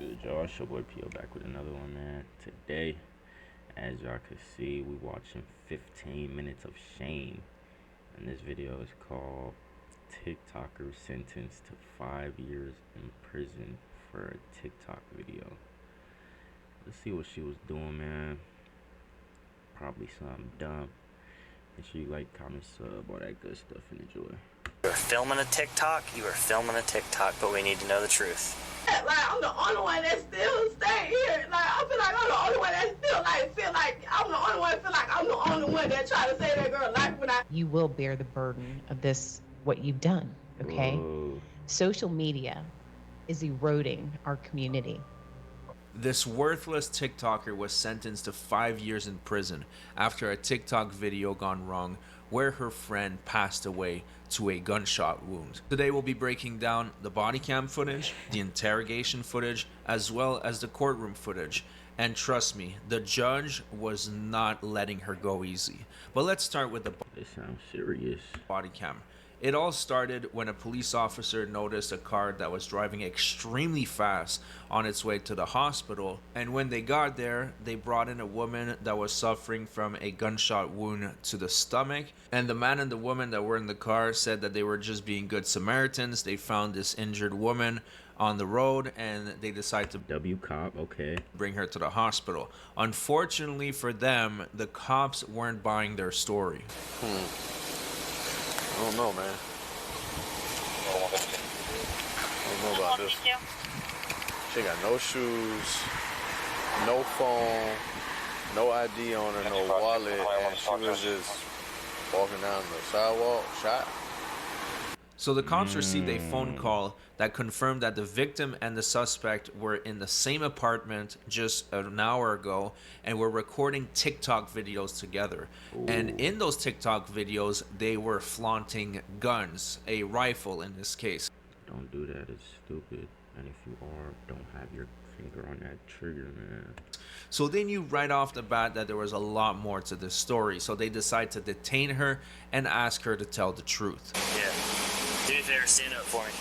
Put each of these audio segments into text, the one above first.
Good, y'all. It's your boy P.O. back with another one, man. Today, as y'all can see, we watching 15 minutes of shame. And this video is called TikToker Sentenced to 5 years in prison for a TikTok video. Let's see what she was doing, man. Probably something dumb. Make sure you like, comment, sub, all that good stuff, and enjoy. You were filming a TikTok, but we need to know the truth. Like, I'm the only one that still stay here. Like, I feel like I'm the only one that still, feel like I'm the only one that feel like I'm the only one that try to save that girl life when I... You will bear the burden of this, what you've done, okay? Whoa. Social media is eroding our community. This worthless TikToker was sentenced to 5 years in prison after a TikTok video gone wrong where her friend passed away to a gunshot wound. Today we'll be breaking down the body cam footage, the interrogation footage, as well as the courtroom footage. And trust me, the judge was not letting her go easy. But let's start with the This sounds serious. body cam. It all started when a police officer noticed a car that was driving extremely fast on its way to the hospital. And when they got there, they brought in a woman that was suffering from a gunshot wound to the stomach. And the man and the woman that were in the car said that they were just being good Samaritans. They found this injured woman on the road and they decided to W cop, okay. bring her to the hospital. Unfortunately for them, the cops weren't buying their story. I don't know, man. I don't know about this. She got no shoes, no phone, no ID on her, no wallet, and she was just walking down the sidewalk, shot. So the cops received a phone call that confirmed that the victim and the suspect were in the same apartment just an hour ago and were recording TikTok videos together. Ooh. And in those TikTok videos, they were flaunting guns, a rifle in this case. Don't do that, it's stupid. And if you are, don't have your finger on that trigger, man. So they knew right off the bat that there was a lot more to this story. So they decided to detain her and ask her to tell the truth. Yeah. Do me a favor, stand up for me.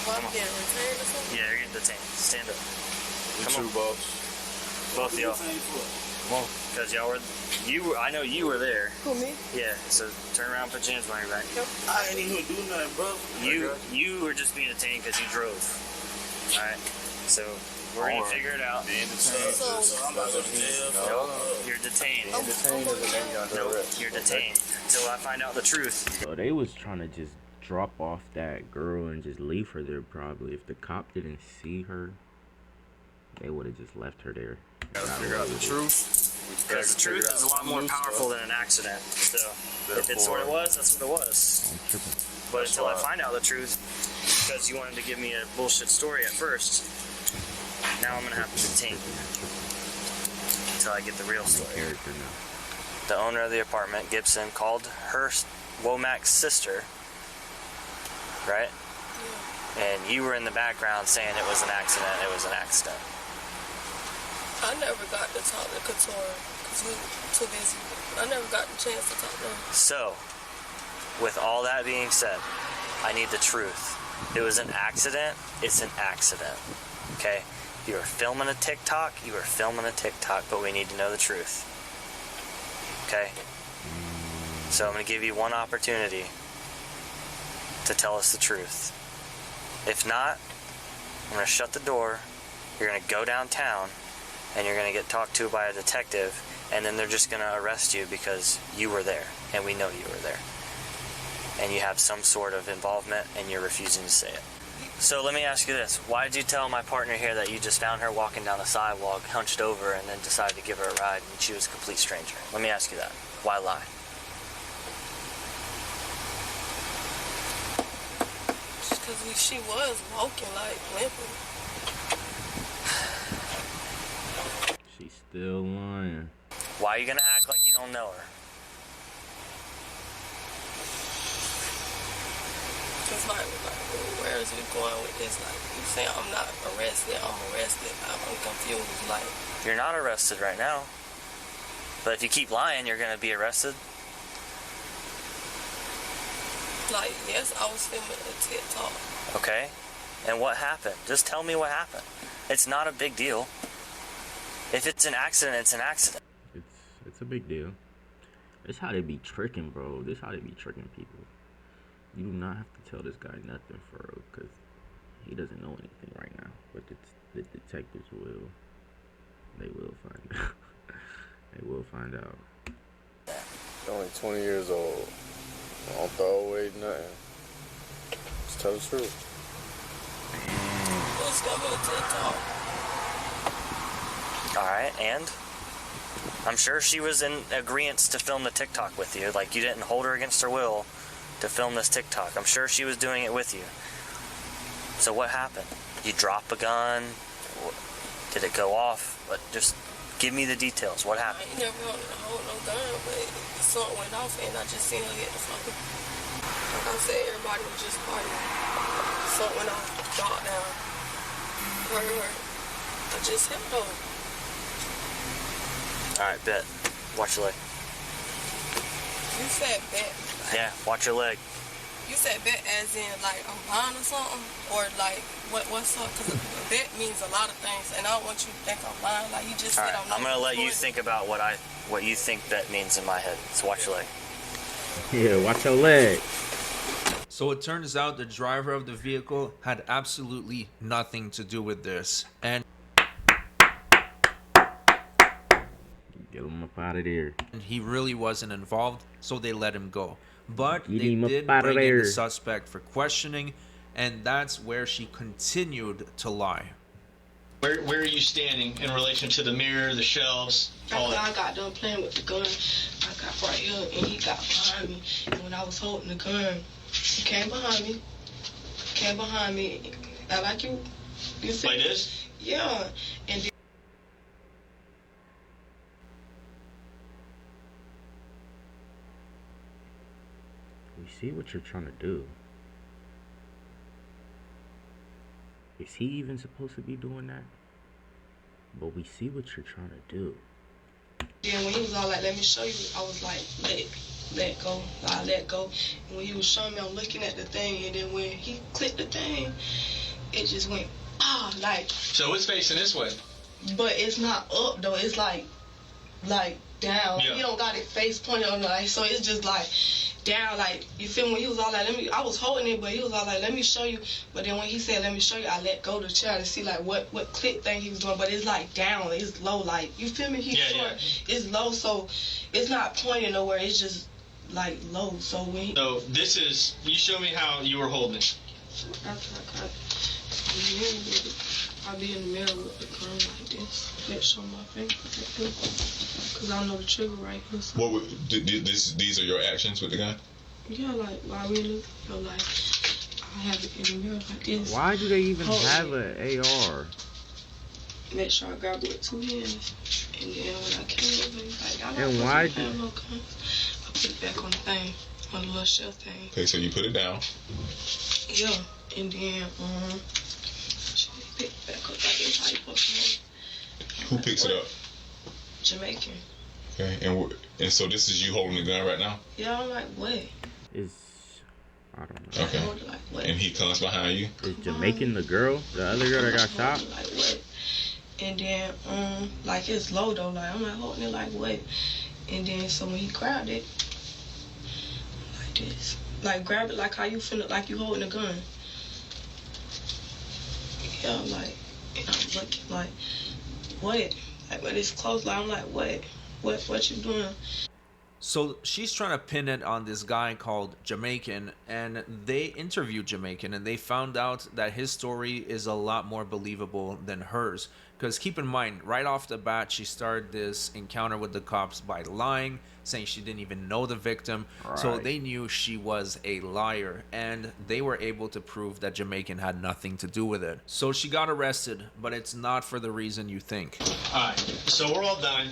Well, I'm getting retained or something? Yeah, you're getting detained. Stand up. You Come two, on. boss. Both of y'all. Come on. Because y'all were, I know you were there. Who, me? Yeah, so turn around, put your hands behind your back. Yep. I ain't even do nothing, bro. You were just being detained because you drove. Alright, so we're going to figure it out. Being detained. So I'm about to go to jail. No, you're detained. Detained doesn't mean you're under No, arrest. you're detained until I find out the truth. So they was trying to just drop off that girl and just leave her there probably. If the cop didn't see her, they would have just left her there. Gotta figure out the truth. Because the truth is a lot more powerful than an accident. So if it's what it was, that's what it was. I'm tripping. But until I find out the truth, because you wanted to give me a bullshit story at first, now I'm going to have to detain you until I get the real story. Character now. The owner of the apartment, Gibson, called her Womack's sister, right? And you were in the background saying it was an accident. It was an accident. I never got to talk to Couture because we were too busy. I never got the chance to talk to him. So, with all that being said, I need the truth. It was an accident. It's an accident. Okay? You were filming a TikTok. But we need to know the truth. Okay? So I'm going to give you one opportunity to tell us the truth. If not, I'm going to shut the door. You're going to go downtown, and you're going to get talked to by a detective, and then they're just going to arrest you because you were there, and we know you were there. And you have some sort of involvement, and you're refusing to say it. So let me ask you this. Why did you tell my partner here that you just found her walking down the sidewalk, hunched over, and then decided to give her a ride, and she was a complete stranger? Let me ask you that. Why lie? Because she was walking, limping. She's still lying. Why are you going to act like you don't know her? Because, where is it going with this? You say I'm not arrested, I'm arrested. I'm confused, You're not arrested right now. But if you keep lying, you're going to be arrested. Yes, I was filming a TikTok. Okay. And what happened? Just tell me what happened. It's not a big deal. If it's an accident, it's an accident. It's a big deal. It's how they be tricking, bro. This how they be tricking people. You do not have to tell this guy nothing, for real, because he doesn't know anything right now. But the detectives will. They will find out. They will find out. You're only 20 years old. Don't throw away nothing. Just tell the truth. Alright, and? I'm sure she was in agreement to film the TikTok with you. Like, you didn't hold her against her will to film this TikTok. I'm sure she was doing it with you. So what happened? You drop a gun? Did it go off? But just give me the details. What happened? I ain't never hold no gun, but something went off and I just seen her get the fucking. Like I said, everybody was just partying. Something went off, dropped down. Hurt her. I just hit her. Alright, bet. Watch your leg. You said bet. Like, Yeah, watch your leg. you said bet as in like I'm lying or something? Or like what's up? Because a bet means a lot of things and I don't want you to think I'm lying. Like you just said Alright, I'm gonna let you think about what you think bet means in my head. So watch your leg. Yeah, watch your leg. So it turns out the driver of the vehicle had absolutely nothing to do with this. And Get him up out of there. he really wasn't involved, so they let him go. But Get they him up did outta bring in there. the suspect for questioning, and that's where she continued to lie. Where are you standing in relation to the mirror, the shelves, all After that? I got done playing with the gun, I got right here and he got behind me. And when I was holding the gun, he came behind me, and like you see? Like this? Yeah. And then We see what you're trying to do. Is he even supposed to be doing that? But we see what you're trying to do. then when he was all like, let me show you, I was like, let go. I let go. And when he was showing me, I'm looking at the thing, and then when he clicked the thing, it just went, like, So it's facing this way. but it's not up though, it's like down. Yeah. He don't got it face pointed on like, so it's just like down, like, you feel me? When he was all like, I was holding it, but he was all like, let me show you. But then when he said, let me show you, I let go of the chair to see like what click thing he was doing, but it's like down, it's low, like, you feel me? He's short, it's low, so it's not pointing nowhere, it's just like low. So when he, So this is, you show me how you were holding it. I'll be in the mirror with the gun like this. Let's show my finger like this. Cause I know the trigger right here. So. What would these are your actions with the gun? Yeah, like why really feel like I have it in the mirror like this. Why do they even Hold have it. an AR? Make sure I grab it with two hands. And then when I came over, like, I'm And not why supposed to have no guns. I put it back on the thing, on the little shelf thing. Okay, so you put it down. Yeah, and then she pick it back up like this. How you supposed to Who picks it up? Jamaican. Okay, and so this is you holding the gun right now. Yeah, I'm like, what? I don't know. Okay. I hold it like, what? And he comes behind you. Is Jamaican the girl? The other girl that got shot? Like, what? And then, like, it's low though. Like, I'm like holding it like, what? And then, so when he grabbed it, like this. Like, grab it like how you finna, like you holding a gun. Yeah, like, and I'm looking like, what? Like, when it's close, like, I'm like, what? What you doing? So she's trying to pin it on this guy called Jamaican, and they interviewed Jamaican, and they found out that his story is a lot more believable than hers. Because keep in mind, right off the bat, she started this encounter with the cops by lying, saying she didn't even know the victim. So Right. they knew she was a liar, and they were able to prove that Jamaican had nothing to do with it. So she got arrested, but it's not for the reason you think. All right, so we're all done.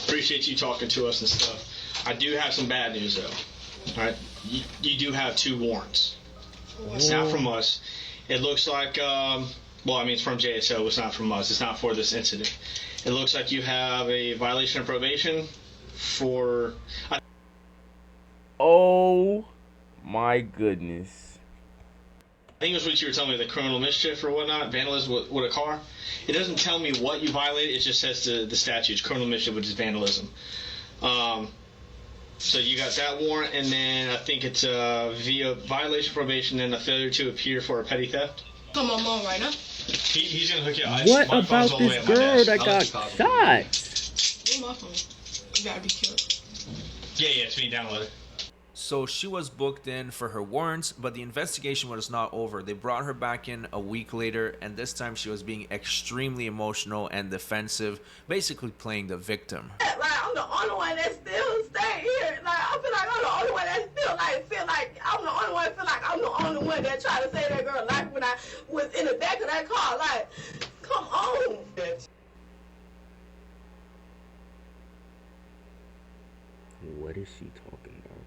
Appreciate you talking to us and stuff. I do have some bad news though. All right, you do have 2 warrants. It's not from us. It looks like, well, I mean, it's from JSO. It's not from us. It's not for this incident. It looks like you have a violation of probation for. Oh my goodness. think it was what you were telling me, the criminal mischief or whatnot, vandalism with a car. It doesn't tell me what you violated. It just says the statutes, criminal mischief, which is vandalism. So you got that warrant, and then I think it's via violation of probation and a failure to appear for a petty theft. Call my mom right now. He's gonna hook you up. What about this girl that got shot? Where's my phone? You gotta be killed. Yeah, it's being downloaded. So she was booked in for her warrants, but the investigation was not over. They brought her back in a week later, and this time she was being extremely emotional and defensive, basically playing the victim. Like, I'm the only one that still stay here. Like, I feel like I'm the only one that still feel like I'm the only one. Feel like I'm the only one that tried to save that girl life when I was in the back of that car. Like, come on. What is she talking about?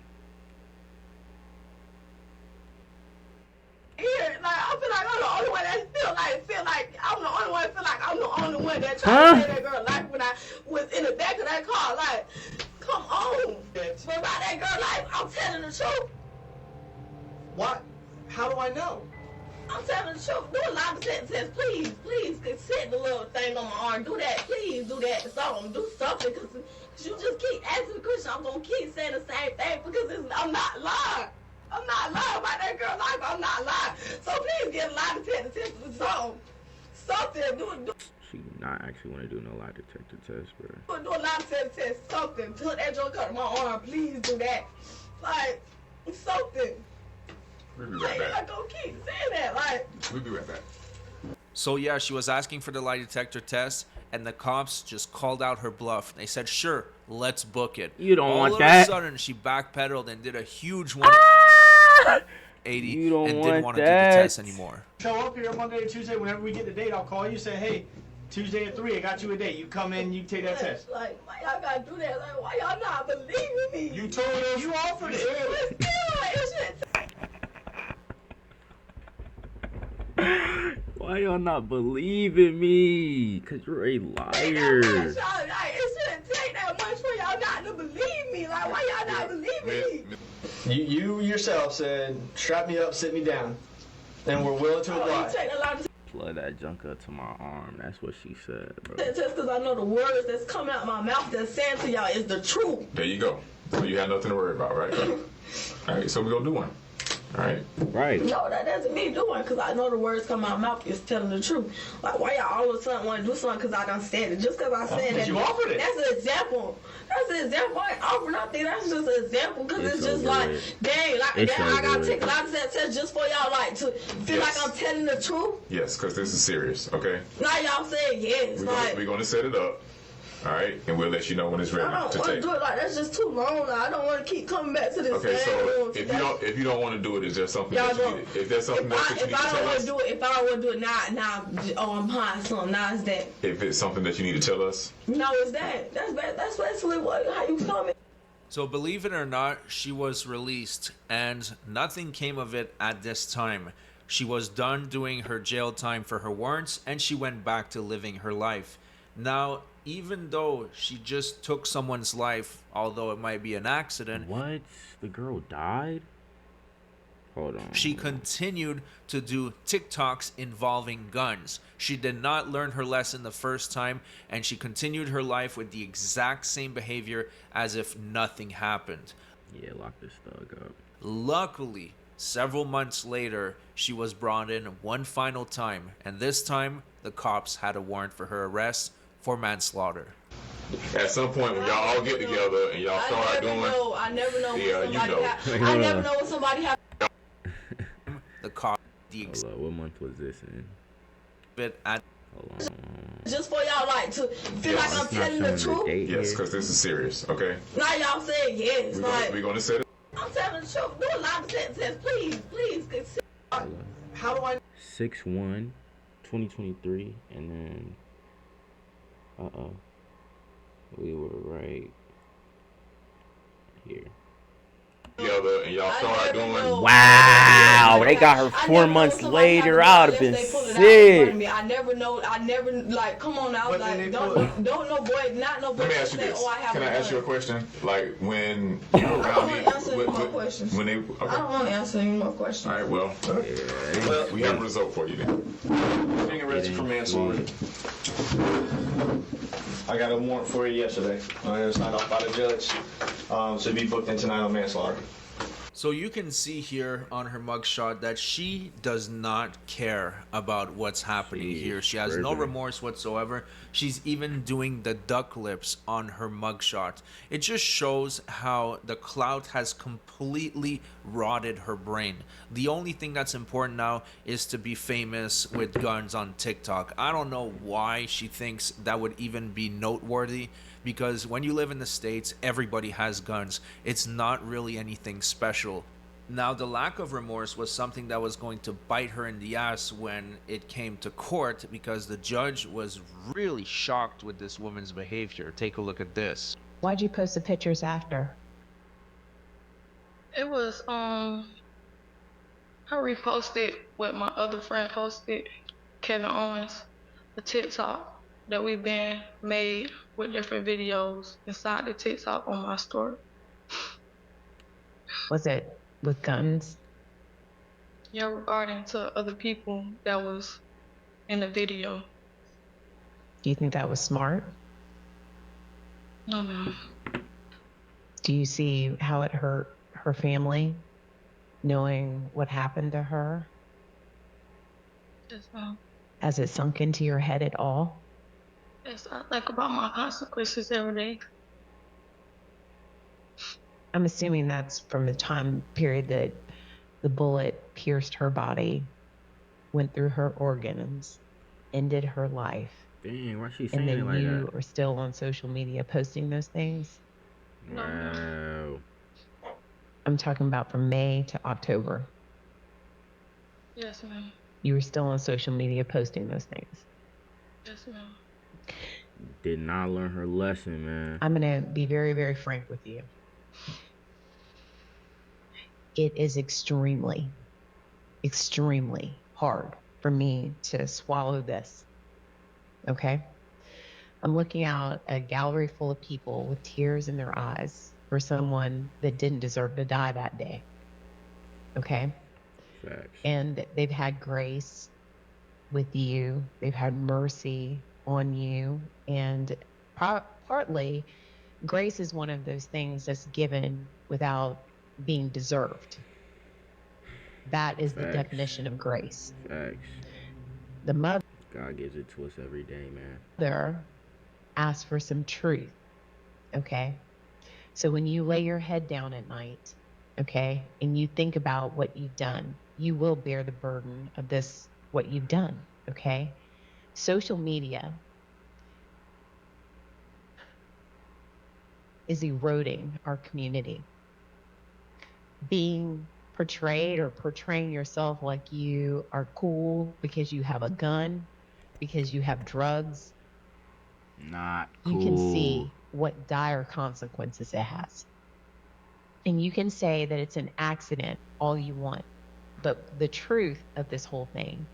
Here, like, I feel like I'm the only one that still feel like I'm the only one. Feel like I'm the only one that tried to save that girl life when I was in the back of that car. Like, come on. But about that girl life, I'm telling the truth. What? How do I know? I'm telling the truth. Do a lie detector test, please. Please, set the little thing on my arm. Do that. Please do that. Something. Do something, because you just keep asking the question. I'm going to keep saying the same thing because I'm not lying. I'm not lying about that girl's life. I'm not lying. So please get a lie detector test or something. Something. Do She not actually want to do no lie detector test, bro. Do a lie detector test. Something. Put that joke out of my arm. Please do that. Like, something. We'll be right back. I don't keep saying that. Like, We'll be right back. So yeah, she was asking for the lie detector test, and the cops just called out her bluff. They said, sure, let's book it. You don't want All that. of a sudden, she backpedaled and did a huge 180 You don't and want didn't want to do the that. test anymore. Show up here Monday or Tuesday. Whenever we get the date, I'll call you. Say, hey, Tuesday at 3, I got you a date. You come in, you take that test. like, why y'all gotta do that? Like, why y'all not believing me? You told us. You offered it. But still, like, it shouldn't Why y'all not believing me? Cause you're a liar. it shouldn't take that much for y'all not to believe me. Like, why y'all not believing me? You yourself said, strap me up, sit me down, and we're willing to oblige. Take a lot of Plug that junk up to my arm. That's what she said, bro. just because I know the words that's coming out my mouth that's saying to y'all is the truth. There you go. So you have nothing to worry about, right? All right, so we're going to do one. All right? Right. No, that doesn't mean doing, because I know the words come out my mouth is telling the truth. Like, why y'all all of a sudden want to do something because I done said it? Just because I said that. You offered it. That's an example. That's an example. I ain't offering nothing. That's just an example, because it's just over like, with. dang, like, It's I got over to take a with. lot of that test just for y'all, like, to feel Yes. like I'm telling the truth. Yes, because this is serious, okay? Now y'all saying yes. We're going to set it up, all right? And we'll let you know when it's ready I don't to want to take. do it like that's just too long. I don't want to keep coming back to this. Okay, same so room. if you don't want to do it, is there something Y'all that you don't. need? If there's something else that you need to tell us? If I don't want to do it now, oh, I'm hiding something. Now it's that. If it's something that you need to tell us? No, it's that. That's basically how you coming. So believe it or not, she was released, and nothing came of it at this time. She was done doing her jail time for her warrants, and she went back to living her life. Now, even though she just took someone's life, although it might be an accident, What? The girl died? Hold on. she continued to do TikToks involving guns. She did not learn her lesson the first time, and she continued her life with the exact same behavior as if nothing happened. Yeah, lock this thug up. Luckily, several months later, she was brought in one final time, and this time, the cops had a warrant for her arrest for manslaughter. At some point, when y'all all get together and y'all start doing... I never know. Yeah, you know. I never know when somebody have. The cop, the Hold up, what month was this in? exhibit at Hold on. Just for y'all, like, to feel like I'm It's not telling the showing the truth. date Yes, here. because this is serious, okay? Now y'all saying yes. We're going to set it. I'm telling the truth. Do a lie detector test, please. How do I? 6/1/2023, and then we were right here. together and y'all start doing. Wow, they got her 4 months later. I would have been sick. I never know. I never like. Come on now, like don't no boy, not no boy. Let me ask you say, this. oh, I have Can I ask you a question? Like when you I don't want to answer any more questions. when they I don't want to answer any more questions. All right, well, we have a result for you then. Being arrested for manslaughter. I got a warrant for you yesterday. It was signed off by the judge. So be booked in tonight on manslaughter. So you can see here on her mugshot that she does not care about what's happening here. She has no remorse whatsoever. She's even doing the duck lips on her mugshot. It just shows how the clout has completely rotted her brain. The only thing that's important now is to be famous with guns on TikTok. I don't know why she thinks that would even be noteworthy, because when you live in the States, everybody has guns. It's not really anything special. Now, the lack of remorse was something that was going to bite her in the ass when it came to court, because the judge was really shocked with this woman's behavior. Take a look at this. Why'd you post the pictures after? It was I reposted what my other friend posted, Kevin Owens, the TikTok that we've been made with different videos inside the TikTok on my story. Was it with guns? Yeah, regarding to other people that was in the video. Do you think that was smart? No, ma'am. Do you see how it hurt her family knowing what happened to her? Yes, ma'am. Has it sunk into your head at all? Yes, I think about my consequences every day. I'm assuming that's from the time period that the bullet pierced her body, went through her organs, ended her life. Dang, why she and saying then it like you that? are still on social media posting those things? Wow. I'm talking about from May to October. Yes, ma'am. You were still on social media posting those things. Yes, ma'am. Did not learn her lesson, man. I'm going to be very, very frank with you. It is extremely, extremely hard for me to swallow this. Okay? I'm looking out a gallery full of people with tears in their eyes for someone that didn't deserve to die that day. Okay? Facts. And they've had grace with you. They've had mercy on you. And partly, grace is one of those things that's given without being deserved. That is the definition of grace. Facts. The mother, God gives it to us every day, man. mother asks for some truth. Okay? So when you lay your head down at night, okay, and you think about what you've done, you will bear the burden of this, what you've done. Okay? Social media is eroding our community. Being portrayed or portraying yourself like you are cool because you have a gun, because you have drugs, not cool. You can see what dire consequences it has. And you can say that it's an accident all you want. But the truth of this whole thing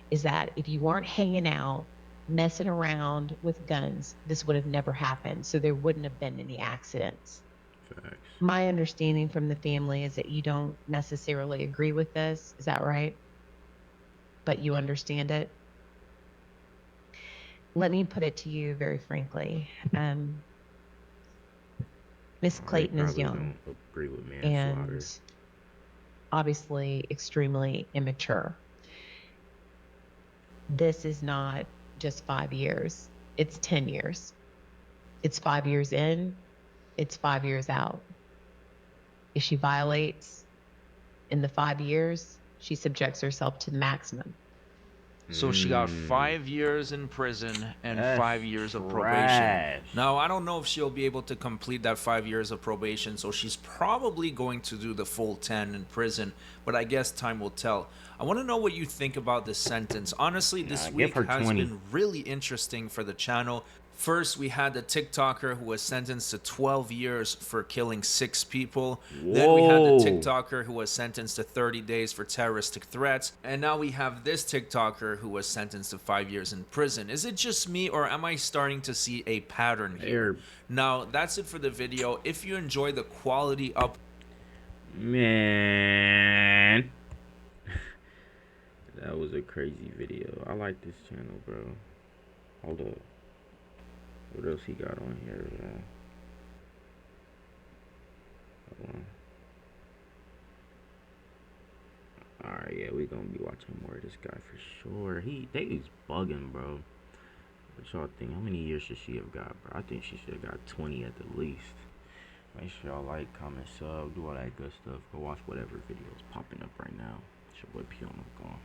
is that if you weren't hanging out, messing around with guns, this would have never happened. So there wouldn't have been any accidents. Facts. My understanding from the family is that you don't necessarily agree with this. Is that right? But you understand it? Let me put it to you very frankly. Miss Clayton is young agree with and obviously extremely immature. This is not just 5 years. It's 10 years. It's 5 years in. It's 5 years out. If she violates in the 5 years, she subjects herself to the maximum. So she got 5 years in prison and That's 5 years of probation. trash. Now, I don't know if she'll be able to complete that 5 years of probation, so she's probably going to do the full 10 in prison, but I guess time will tell. I want to know what you think about this sentence. Honestly, this week has been really interesting for the channel. First, we had the TikToker who was sentenced to 12 years for killing 6 people. Then we had the Whoa. TikToker who was sentenced to 30 days for terroristic threats. And now we have this TikToker who was sentenced to 5 years in prison. Is it just me, or am I starting to see a pattern here? Now, that's it for the video. If you enjoy the quality up... Man. That was a crazy video. I like this channel, bro. Hold up. What else he got on here, man? Hold on. Alright, yeah, we gonna be watching more of this guy for sure. He's bugging, bro. What y'all think? How many years should she have got, bro? I think she should have got 20 at the least. Make sure y'all like, comment, sub, do all that good stuff. Go watch whatever video is popping up right now. It's your boy P on the call.